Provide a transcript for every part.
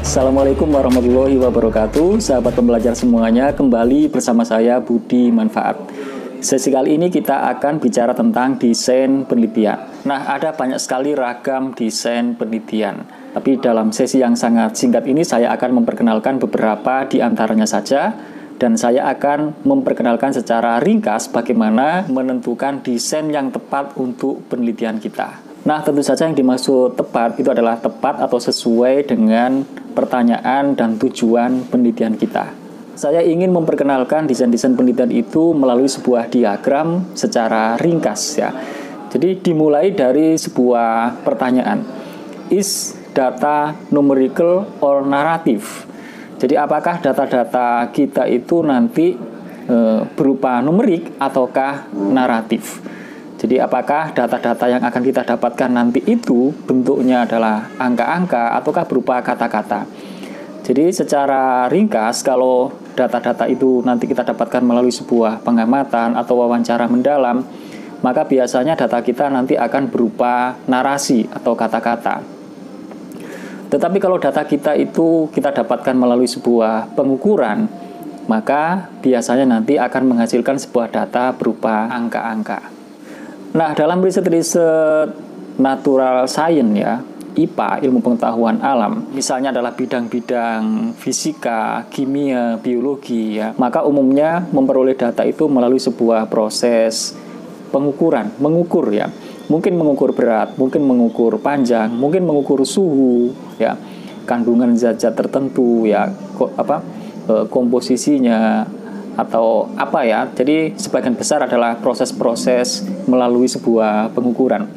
Assalamualaikum warahmatullahi wabarakatuh. Sahabat pembelajar semuanya, kembali bersama saya Budi Manfaat. Sesi kali ini kita akan bicara tentang desain penelitian. Nah, ada banyak sekali ragam desain penelitian. Tapi dalam sesi yang sangat singkat ini saya akan memperkenalkan beberapa di antaranya saja. Dan saya akan memperkenalkan secara ringkas bagaimana menentukan desain yang tepat untuk penelitian kita. Nah, tentu saja yang dimaksud tepat itu adalah tepat atau sesuai dengan pertanyaan dan tujuan penelitian kita. Saya ingin memperkenalkan desain-desain penelitian itu melalui sebuah diagram secara ringkas ya. Jadi dimulai dari sebuah pertanyaan. Is data numerical or narrative? Jadi apakah data-data kita itu nanti berupa numerik ataukah naratif? Jadi apakah data-data yang akan kita dapatkan nanti itu bentuknya adalah angka-angka ataukah berupa kata-kata? Jadi secara ringkas, kalau data-data itu nanti kita dapatkan melalui sebuah pengamatan atau wawancara mendalam, maka biasanya data kita nanti akan berupa narasi atau kata-kata. Tetapi kalau data kita itu kita dapatkan melalui sebuah pengukuran, maka biasanya nanti akan menghasilkan sebuah data berupa angka-angka. Nah, dalam riset-riset natural science ya, IPA, ilmu pengetahuan alam, misalnya adalah bidang-bidang fisika, kimia, biologi ya, maka umumnya memperoleh data itu melalui sebuah proses pengukuran, mengukur ya. Mungkin mengukur berat, mungkin mengukur panjang, mungkin mengukur suhu ya, kandungan zat-zat tertentu ya, komposisinya atau apa ya. Jadi sebagian besar adalah proses-proses melalui sebuah pengukuran.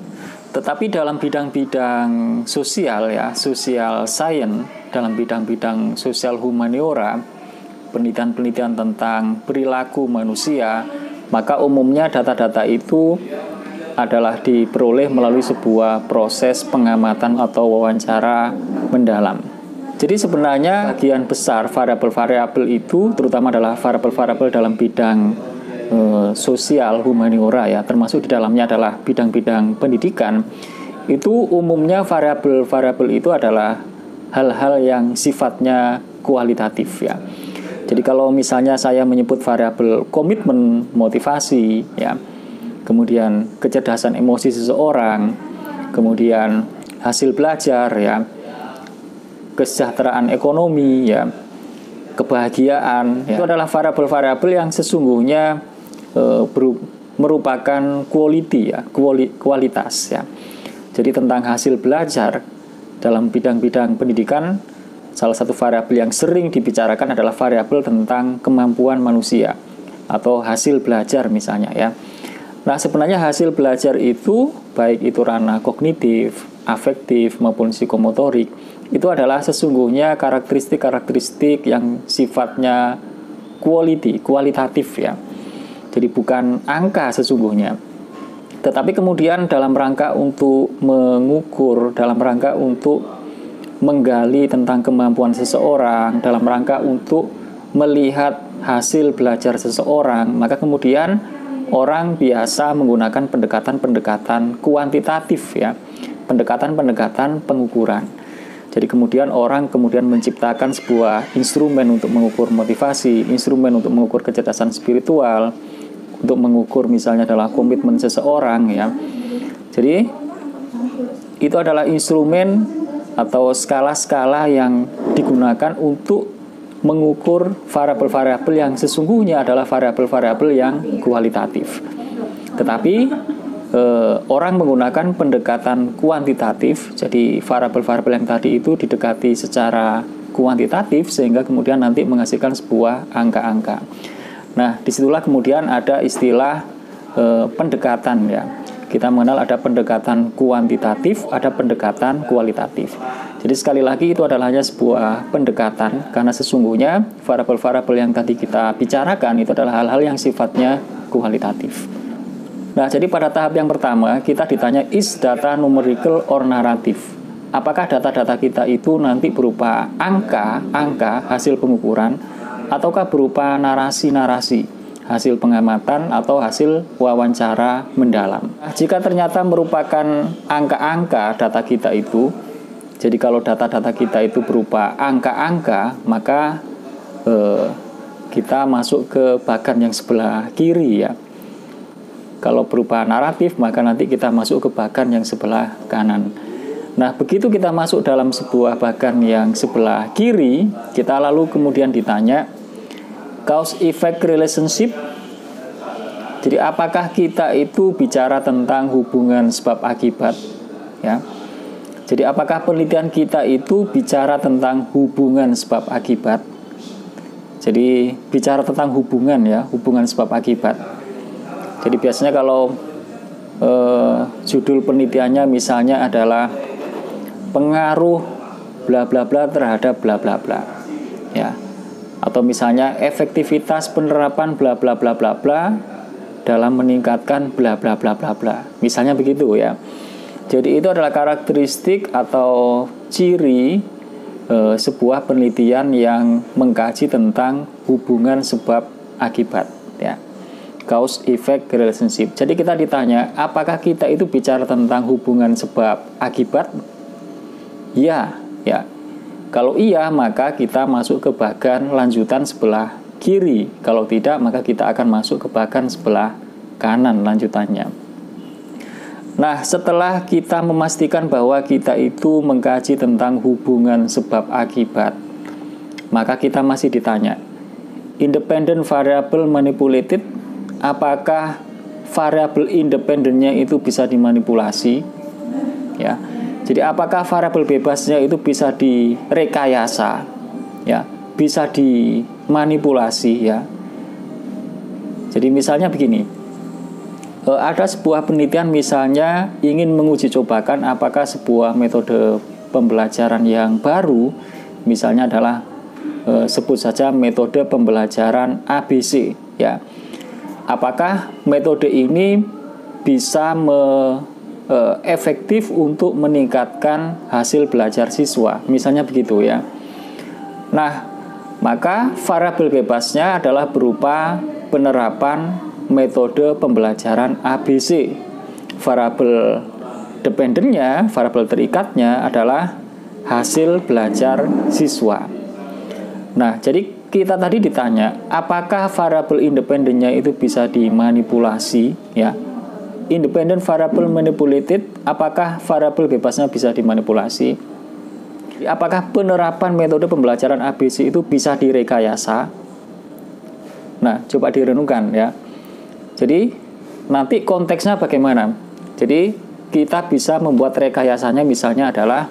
Tetapi dalam bidang-bidang sosial ya, social science, dalam bidang-bidang sosial humaniora, penelitian-penelitian tentang perilaku manusia, maka umumnya data-data itu adalah diperoleh melalui sebuah proses pengamatan atau wawancara mendalam. Jadi sebenarnya bagian besar variabel-variabel itu terutama adalah variabel-variabel dalam bidang sosial humaniora ya, termasuk di dalamnya adalah bidang-bidang pendidikan. Itu umumnya variabel-variabel itu adalah hal-hal yang sifatnya kualitatif ya. Jadi kalau misalnya saya menyebut variabel komitmen, motivasi ya, kemudian kecerdasan emosi seseorang, kemudian hasil belajar ya, kesejahteraan ekonomi ya, kebahagiaan ya, itu adalah variabel-variabel yang sesungguhnya merupakan quality ya, kualitas ya. Jadi tentang hasil belajar dalam bidang-bidang pendidikan, salah satu variabel yang sering dibicarakan adalah variabel tentang kemampuan manusia atau hasil belajar misalnya ya. Nah, sebenarnya hasil belajar itu baik itu ranah kognitif, afektif maupun psikomotorik, itu adalah sesungguhnya karakteristik-karakteristik yang sifatnya kualitatif ya. Jadi bukan angka sesungguhnya. Tetapi kemudian dalam rangka untuk mengukur, dalam rangka untuk menggali tentang kemampuan seseorang, dalam rangka untuk melihat hasil belajar seseorang, maka kemudian orang biasa menggunakan pendekatan-pendekatan kuantitatif ya, pendekatan-pendekatan pengukuran. Jadi kemudian orang menciptakan sebuah instrumen untuk mengukur motivasi, instrumen untuk mengukur kecerdasan spiritual, untuk mengukur misalnya adalah komitmen seseorang ya. Jadi itu adalah instrumen atau skala-skala yang digunakan untuk mengukur variabel-variabel yang sesungguhnya adalah variabel-variabel yang kualitatif. Tetapi orang menggunakan pendekatan kuantitatif, jadi variabel-variabel yang tadi itu didekati secara kuantitatif sehingga kemudian nanti menghasilkan sebuah angka-angka. Nah, disitulah kemudian ada istilah pendekatan ya. Kita mengenal ada pendekatan kuantitatif, ada pendekatan kualitatif. Jadi sekali lagi itu adalah hanya sebuah pendekatan karena sesungguhnya variabel-variabel yang tadi kita bicarakan itu adalah hal-hal yang sifatnya kualitatif. Nah, jadi pada tahap yang pertama kita ditanya is data numerical or narrative. Apakah data-data kita itu nanti berupa angka hasil pengukuran ataukah berupa narasi-narasi hasil pengamatan atau hasil wawancara mendalam. Jika ternyata merupakan angka-angka data kita itu, Jadi kalau data-data kita itu berupa angka-angka, maka kita masuk ke bagan yang sebelah kiri ya. Kalau berupa naratif, maka nanti kita masuk ke bagan yang sebelah kanan. Nah, begitu kita masuk dalam sebuah bagan yang sebelah kiri, kita lalu kemudian ditanya cause effect relationship. Jadi apakah kita itu bicara tentang hubungan sebab akibat ya. Jadi apakah penelitian kita itu bicara tentang hubungan sebab akibat? Jadi bicara tentang hubungan ya, hubungan sebab akibat. Jadi biasanya kalau judul penelitiannya misalnya adalah pengaruh bla bla bla terhadap bla bla bla ya. Atau misalnya efektivitas penerapan bla bla bla bla bla dalam meningkatkan bla bla bla bla bla. Misalnya begitu ya. Jadi itu adalah karakteristik atau ciri sebuah penelitian yang mengkaji tentang hubungan sebab akibat ya. Cause effect relationship. Jadi kita ditanya, apakah kita itu bicara tentang hubungan sebab akibat? Ya, ya. Kalau iya, maka kita masuk ke bagan lanjutan sebelah kiri. Kalau tidak, maka kita akan masuk ke bagan sebelah kanan lanjutannya. Nah, setelah kita memastikan bahwa kita itu mengkaji tentang hubungan sebab akibat, maka kita masih ditanya, independent variable manipulated, apakah variabel independennya itu bisa dimanipulasi? Ya. Jadi apakah variabel bebasnya itu bisa direkayasa? Ya, bisa dimanipulasi ya. Jadi misalnya begini. Ada sebuah penelitian misalnya ingin menguji cobakan apakah sebuah metode pembelajaran yang baru misalnya adalah sebut saja metode pembelajaran ABC ya. Apakah metode ini bisa efektif untuk meningkatkan hasil belajar siswa misalnya begitu ya. Nah, maka variabel bebasnya adalah berupa penerapan metode pembelajaran ABC. Variabel dependennya, variabel terikatnya adalah hasil belajar siswa. Nah, jadi kita tadi ditanya, apakah variabel independennya itu bisa dimanipulasi? Ya, independent variable manipulated, apakah variabel bebasnya bisa dimanipulasi? Apakah penerapan metode pembelajaran ABC itu bisa direkayasa? Nah, coba direnungkan ya. Jadi nanti konteksnya bagaimana? Jadi kita bisa membuat rekayasanya misalnya adalah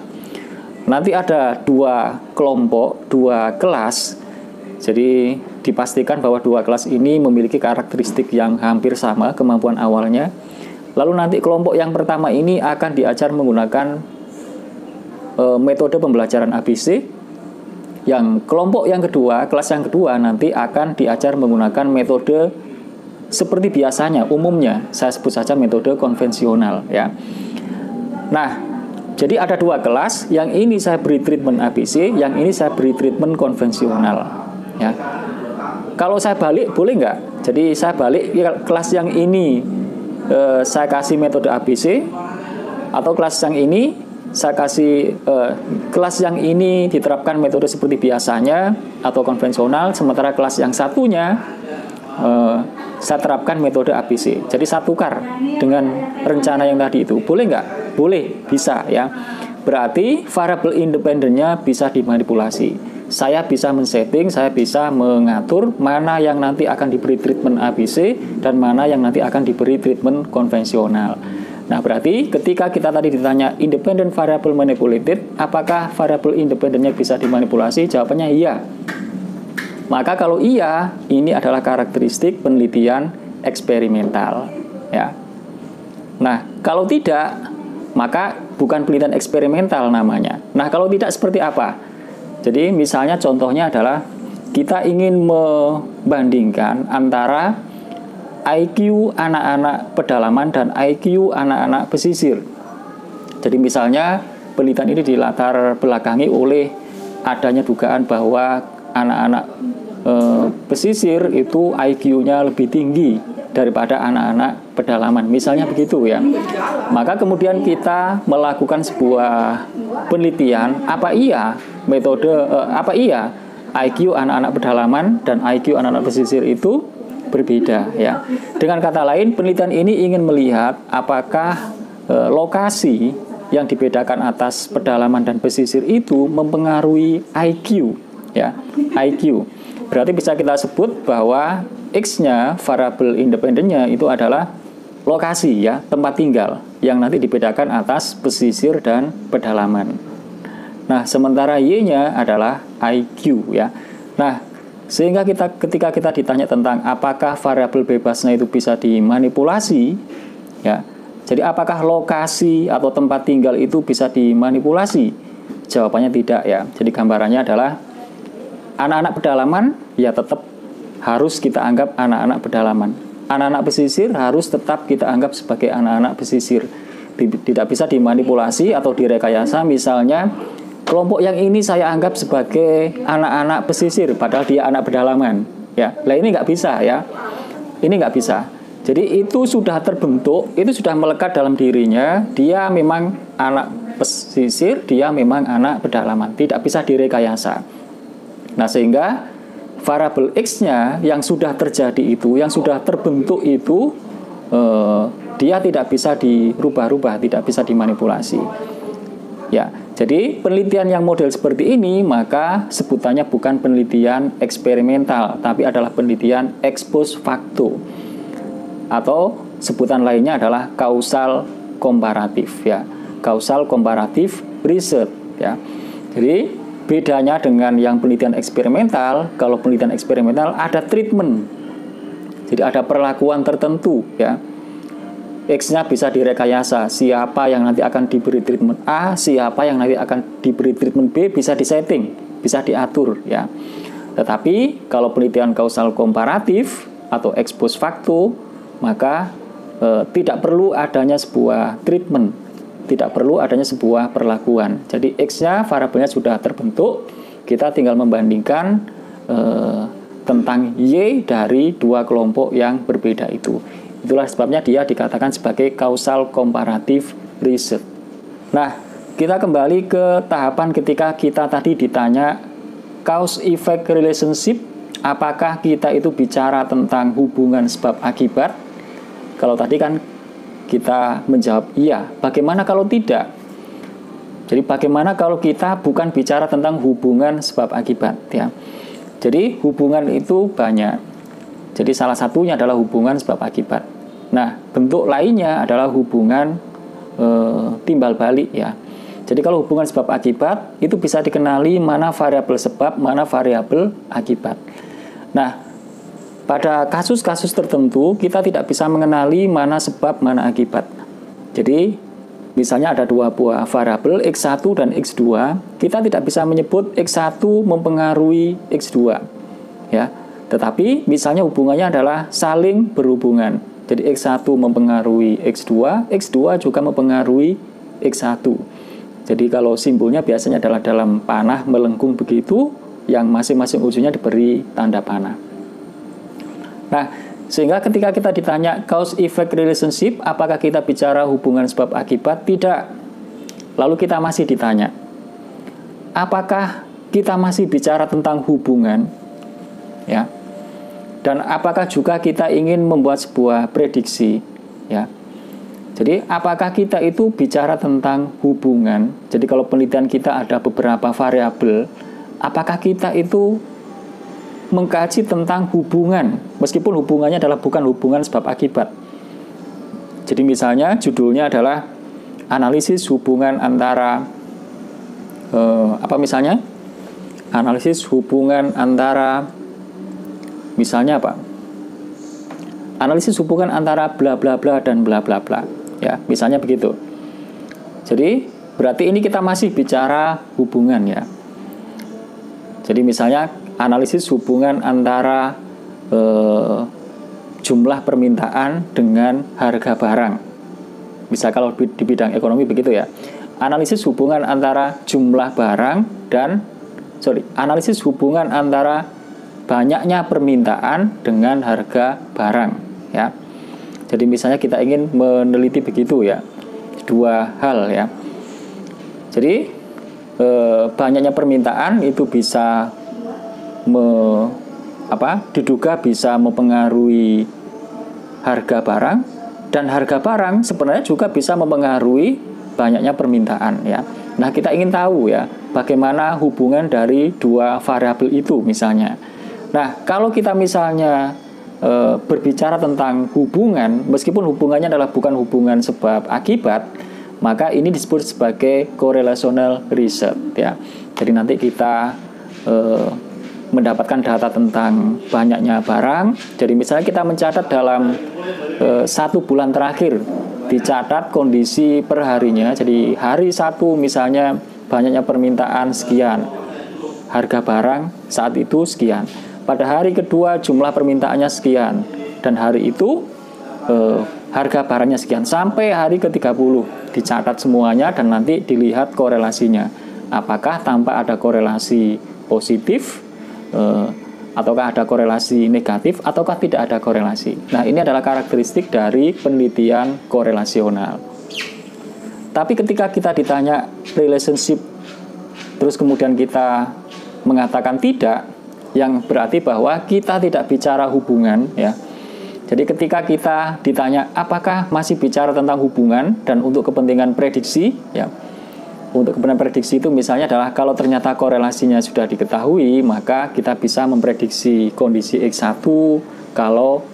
nanti ada dua kelompok, dua kelas. Jadi dipastikan bahwa dua kelas ini memiliki karakteristik yang hampir sama kemampuan awalnya. Lalu nanti kelompok yang pertama ini akan diajar menggunakan metode pembelajaran ABC. Yang kelompok yang kedua, kelas yang kedua nanti akan diajar menggunakan metode seperti biasanya, umumnya saya sebut saja metode konvensional ya. Nah, jadi ada dua kelas, yang ini saya beri treatment ABC, yang ini saya beri treatment konvensional ya. Kalau saya balik boleh nggak? Jadi saya balik kelas yang ini saya kasih metode ABC, atau kelas yang ini saya kasih kelas yang ini diterapkan metode seperti biasanya atau konvensional, sementara kelas yang satunya saya terapkan metode ABC. Jadi saya tukar dengan rencana yang tadi itu. Boleh nggak? Boleh, bisa ya. Berarti variabel independennya bisa dimanipulasi. Saya bisa men-setting, saya bisa mengatur mana yang nanti akan diberi treatment ABC dan mana yang nanti akan diberi treatment konvensional. Nah, berarti ketika kita tadi ditanya independent variable manipulated, apakah variabel independennya bisa dimanipulasi? Jawabannya iya. Maka kalau iya, ini adalah karakteristik penelitian eksperimental ya. Nah, kalau tidak, maka bukan penelitian eksperimental namanya. Nah, kalau tidak seperti apa? Jadi misalnya contohnya adalah kita ingin membandingkan antara IQ anak-anak pedalaman dan IQ anak-anak pesisir. Jadi misalnya penelitian ini dilatar belakangi oleh adanya dugaan bahwa anak-anak pesisir itu IQ-nya lebih tinggi daripada anak-anak pedalaman. Misalnya begitu ya. Maka kemudian kita melakukan sebuah penelitian, apa iya IQ anak-anak pedalaman dan IQ anak-anak pesisir itu berbeda ya. Dengan kata lain, penelitian ini ingin melihat apakah lokasi yang dibedakan atas pedalaman dan pesisir itu mempengaruhi IQ ya. IQ. Berarti bisa kita sebut bahwa X-nya, variabel independennya itu adalah lokasi ya, tempat tinggal yang nanti dibedakan atas pesisir dan pedalaman. Nah, sementara Y-nya adalah IQ ya. Nah, sehingga ketika kita ditanya tentang apakah variabel bebasnya itu bisa dimanipulasi ya. Jadi apakah lokasi atau tempat tinggal itu bisa dimanipulasi? Jawabannya tidak ya. Jadi gambarannya adalah anak-anak pedalaman ya tetap harus kita anggap anak-anak pedalaman. Anak-anak pesisir harus tetap kita anggap sebagai anak-anak pesisir. Tidak bisa dimanipulasi atau direkayasa. Misalnya kelompok yang ini saya anggap sebagai anak-anak pesisir padahal dia anak pedalaman ya. Lah ini nggak bisa ya. Ini nggak bisa. Jadi itu sudah terbentuk, itu sudah melekat dalam dirinya. Dia memang anak pesisir, dia memang anak pedalaman. Tidak bisa direkayasa. Nah, sehingga variabel X-nya yang sudah terjadi itu, yang sudah terbentuk itu, dia tidak bisa dirubah-rubah, tidak bisa dimanipulasi. Ya, jadi penelitian yang model seperti ini, maka sebutannya bukan penelitian eksperimental, tapi adalah penelitian ex post facto. Atau sebutan lainnya adalah kausal komparatif ya. Kausal komparatif research ya. Jadi bedanya dengan yang penelitian eksperimental, kalau penelitian eksperimental ada treatment. Jadi ada perlakuan tertentu ya. X-nya bisa direkayasa, siapa yang nanti akan diberi treatment A, siapa yang nanti akan diberi treatment B bisa disetting, bisa diatur ya. Tetapi kalau penelitian kausal komparatif atau ex post facto, maka tidak perlu adanya sebuah treatment, tidak perlu adanya sebuah perlakuan. Jadi X-nya variabelnya sudah terbentuk, kita tinggal membandingkan tentang Y dari dua kelompok yang berbeda itu. Itulah sebabnya dia dikatakan sebagai causal comparative research. Nah, kita kembali ke tahapan ketika kita tadi ditanya cause effect relationship, apakah kita itu bicara tentang hubungan sebab akibat? Kalau tadi kan kita menjawab iya, bagaimana kalau tidak? Jadi bagaimana kalau kita bukan bicara tentang hubungan sebab akibat ya. Jadi hubungan itu banyak. Jadi salah satunya adalah hubungan sebab akibat. Nah, bentuk lainnya adalah hubungan timbal balik ya. Jadi kalau hubungan sebab akibat itu bisa dikenali mana variabel sebab, mana variabel akibat. Nah, pada kasus-kasus tertentu kita tidak bisa mengenali mana sebab, mana akibat. Jadi misalnya ada dua buah variabel X1 dan X2, kita tidak bisa menyebut X1 mempengaruhi X2 ya. Tetapi misalnya hubungannya adalah saling berhubungan. Jadi X1 mempengaruhi X2, X2 juga mempengaruhi X1. Jadi kalau simbolnya biasanya adalah dalam panah melengkung begitu, yang masing-masing ujungnya diberi tanda panah. Nah, sehingga ketika kita ditanya cause effect relationship, apakah kita bicara hubungan sebab akibat? Tidak. Lalu kita masih ditanya, apakah kita masih bicara tentang hubungan? Ya. Dan apakah juga kita ingin membuat sebuah prediksi? Ya. Jadi, apakah kita itu bicara tentang hubungan? Jadi, kalau penelitian kita ada beberapa variabel, apakah kita itu mengkaji tentang hubungan, meskipun hubungannya adalah bukan hubungan sebab akibat. Jadi misalnya judulnya adalah analisis hubungan antara analisis hubungan antara misalnya apa? Analisis hubungan antara bla bla bla dan bla bla bla. Ya, misalnya begitu. Jadi berarti ini kita masih bicara hubungan ya. Jadi misalnya analisis hubungan antara jumlah permintaan dengan harga barang. Bisa kalau di bidang ekonomi begitu ya. Analisis hubungan antara jumlah barang dan analisis hubungan antara banyaknya permintaan dengan harga barang. ya. Jadi misalnya kita ingin meneliti begitu ya, dua hal ya. Jadi banyaknya permintaan itu bisa diduga bisa mempengaruhi harga barang, dan harga barang sebenarnya juga bisa mempengaruhi banyaknya permintaan ya. Nah, kita ingin tahu ya bagaimana hubungan dari dua variabel itu misalnya. Nah, kalau kita misalnya berbicara tentang hubungan, meskipun hubungannya adalah bukan hubungan sebab akibat, maka ini disebut sebagai correlational research ya. Jadi nanti kita mendapatkan data tentang banyaknya barang. Jadi misalnya kita mencatat dalam 1 bulan terakhir, dicatat kondisi perharinya. Jadi hari 1 misalnya banyaknya permintaan sekian, harga barang saat itu sekian. Pada hari kedua jumlah permintaannya sekian, dan hari itu harga barangnya sekian. Sampai hari ke-30 dicatat semuanya dan nanti dilihat korelasinya. Apakah tampak ada korelasi positif, ataukah ada korelasi negatif, ataukah tidak ada korelasi. Nah, ini adalah karakteristik dari penelitian korelasional. Tapi ketika kita ditanya relationship, terus kemudian kita mengatakan tidak, yang berarti bahwa kita tidak bicara hubungan ya. Jadi ketika kita ditanya apakah masih bicara tentang hubungan dan untuk kepentingan prediksi ya. Untuk kepentingan prediksi itu misalnya adalah kalau ternyata korelasinya sudah diketahui, maka kita bisa memprediksi kondisi X1 kalau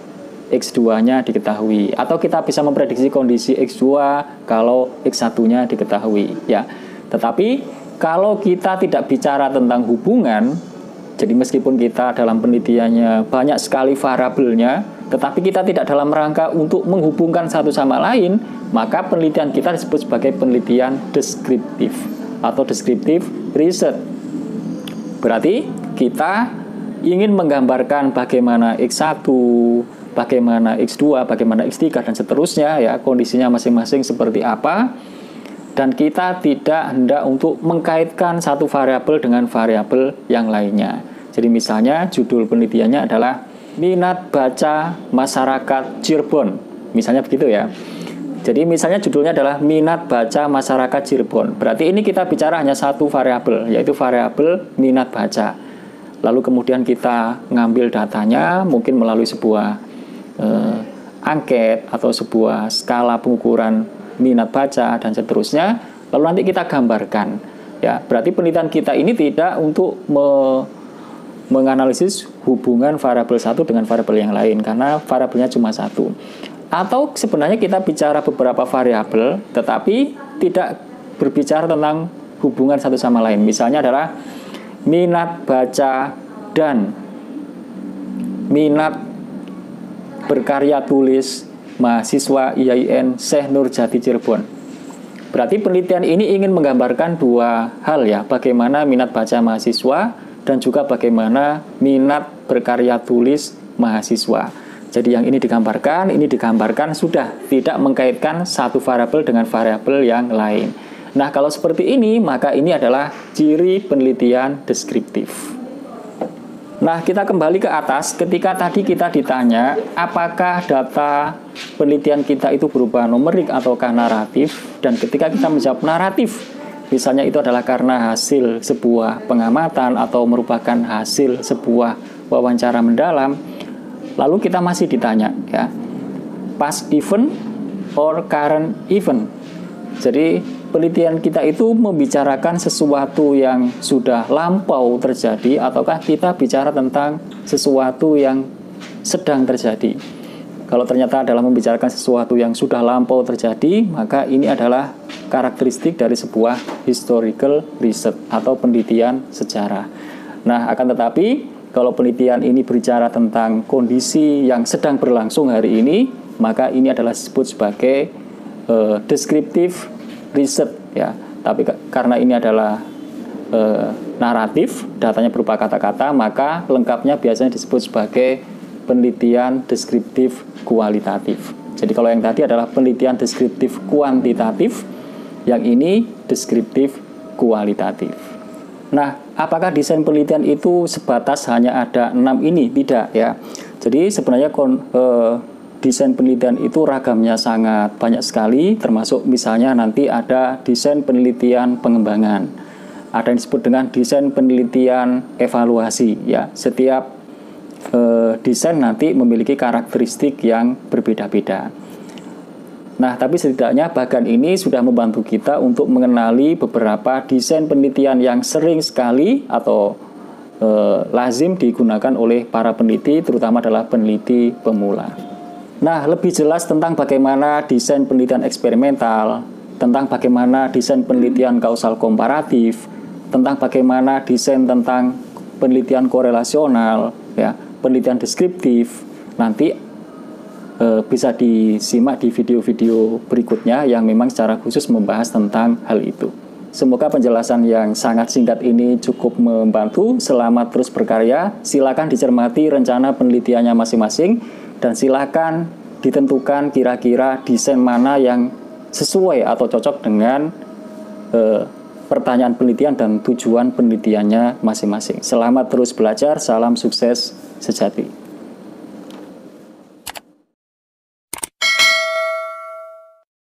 X2-nya diketahui, atau kita bisa memprediksi kondisi X2 kalau X1-nya diketahui ya. Tetapi kalau kita tidak bicara tentang hubungan, jadi meskipun kita dalam penelitiannya banyak sekali variabelnya, tetapi kita tidak dalam rangka untuk menghubungkan satu sama lain, maka penelitian kita disebut sebagai penelitian deskriptif atau deskriptif research. Berarti kita ingin menggambarkan bagaimana X1, bagaimana X2, bagaimana X3 dan seterusnya ya, kondisinya masing-masing seperti apa, dan kita tidak hendak untuk mengkaitkan satu variabel dengan variabel yang lainnya. Jadi misalnya judul penelitiannya adalah minat baca masyarakat Cirebon, misalnya begitu ya. Jadi misalnya judulnya adalah minat baca masyarakat Cirebon. Berarti ini kita bicara hanya satu variabel, yaitu variabel minat baca. Lalu kemudian kita ngambil datanya mungkin melalui sebuah angket atau sebuah skala pengukuran minat baca dan seterusnya. Lalu nanti kita gambarkan. Ya, berarti penelitian kita ini tidak untuk menganalisis hubungan variabel satu dengan variabel yang lain karena variabelnya cuma satu. Atau sebenarnya kita bicara beberapa variabel tetapi tidak berbicara tentang hubungan satu sama lain. Misalnya adalah minat baca dan minat berkarya tulis mahasiswa IAIN Syekh Nurjati Cirebon. Berarti penelitian ini ingin menggambarkan dua hal ya, bagaimana minat baca mahasiswa dan juga bagaimana minat berkarya tulis mahasiswa. Jadi yang ini digambarkan sudah tidak mengkaitkan satu variabel dengan variabel yang lain. Nah, kalau seperti ini, maka ini adalah ciri penelitian deskriptif. Nah, kita kembali ke atas. Ketika tadi kita ditanya, apakah data penelitian kita itu berupa numerik ataukah naratif? Dan ketika kita menjawab naratif, misalnya itu adalah karena hasil sebuah pengamatan atau merupakan hasil sebuah wawancara mendalam, lalu kita masih ditanya ya, past event or current event. Jadi penelitian kita itu membicarakan sesuatu yang sudah lampau terjadi ataukah kita bicara tentang sesuatu yang sedang terjadi. Kalau ternyata adalah membicarakan sesuatu yang sudah lampau terjadi, maka ini adalah karakteristik dari sebuah historical research atau penelitian sejarah. Nah, akan tetapi kalau penelitian ini berbicara tentang kondisi yang sedang berlangsung hari ini, maka ini adalah disebut sebagai deskriptif research ya. Tapi karena ini adalah naratif, datanya berupa kata-kata, maka lengkapnya biasanya disebut sebagai penelitian deskriptif kualitatif. Jadi kalau yang tadi adalah penelitian deskriptif kuantitatif, yang ini deskriptif kualitatif. Nah, apakah desain penelitian itu sebatas hanya ada 6 ini? Tidak ya. Jadi sebenarnya desain penelitian itu ragamnya sangat banyak sekali, termasuk misalnya nanti ada desain penelitian pengembangan, ada yang disebut dengan desain penelitian evaluasi. Ya, setiap desain nanti memiliki karakteristik yang berbeda-beda. Nah, tapi setidaknya bagan ini sudah membantu kita untuk mengenali beberapa desain penelitian yang sering sekali atau lazim digunakan oleh para peneliti, terutama adalah peneliti pemula. Nah, lebih jelas tentang bagaimana desain penelitian eksperimental, tentang bagaimana desain penelitian kausal komparatif, tentang bagaimana desain tentang penelitian korelasional, ya, penelitian deskriptif, nanti bisa disimak di video-video berikutnya yang memang secara khusus membahas tentang hal itu. Semoga penjelasan yang sangat singkat ini cukup membantu. Selamat terus berkarya. Silakan dicermati rencana penelitiannya masing-masing dan silakan ditentukan kira-kira desain mana yang sesuai atau cocok dengan pertanyaan penelitian dan tujuan penelitiannya masing-masing. Selamat terus belajar. Salam sukses sejati.